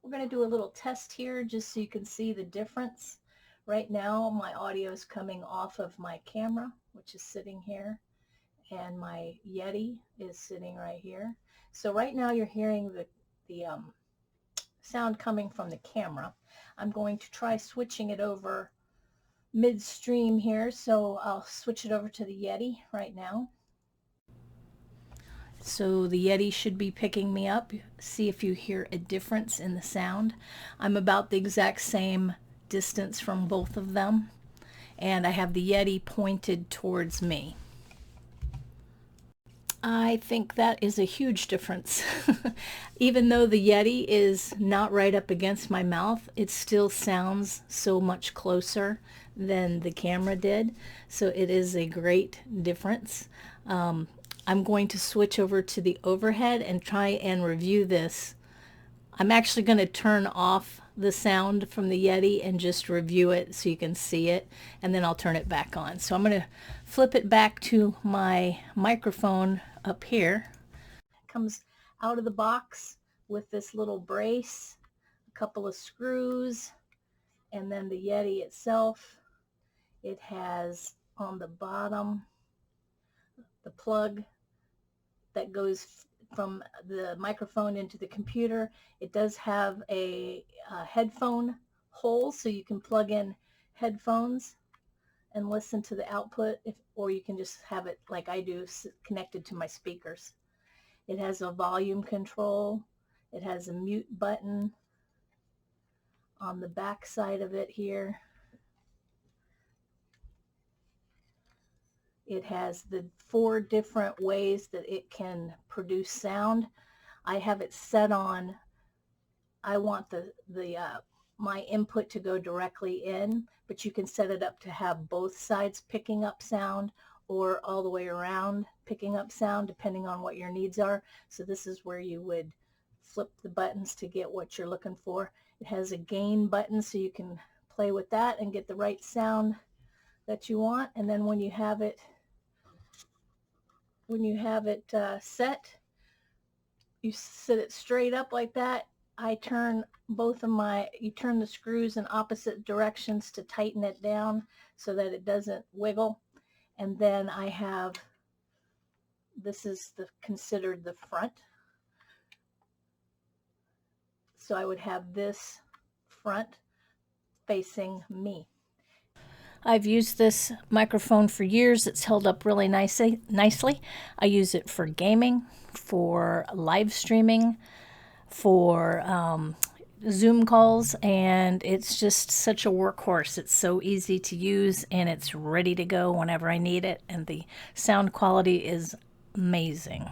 We're going to do a little test here just so you can see the difference. Right now my audio is coming off of my camera, which is sitting here, and my Yeti is sitting right here. So right now you're hearing the sound coming from the camera. I'm going to try switching it over midstream here, so I'll switch it over to the Yeti right now. So the Yeti should be picking me up. See if you hear a difference in the sound. I'm about the exact same distance from both of them, and I have the Yeti pointed towards me. I think that is a huge difference. Even though the Yeti is not right up against my mouth, it still sounds so much closer than the camera did. So it is a great difference. I'm going to switch over to the overhead and try and review this. I'm actually going to turn off the sound from the Yeti and just review it so you can see it, and then I'll turn it back on. So I'm going to flip it back to my microphone up here. It comes out of the box with this little brace, a couple of screws, and then the Yeti itself. It has on the bottom the plug that goes from the microphone into the computer. It does have a headphone hole, so you can plug in headphones and listen to the output, or you can just have it like I do, connected to my speakers. It has a volume control. It has a mute button on the back side of it here. It has the 4 different ways that it can produce sound. I have it set on, I want my input to go directly in, but you can set it up to have both sides picking up sound or all the way around picking up sound, depending on what your needs are. So this is where you would flip the buttons to get what you're looking for. It has a gain button, so you can play with that and get the right sound that you want. And then when you have it set, you sit it straight up like that. I turn you turn the screws in opposite directions to tighten it down so that it doesn't wiggle. And then I have, this is considered the front. So I would have this front facing me. I've used this microphone for years. It's held up really nicely. I use it for gaming, for live streaming, for Zoom calls, and it's just such a workhorse. It's so easy to use, and it's ready to go whenever I need it, and the sound quality is amazing.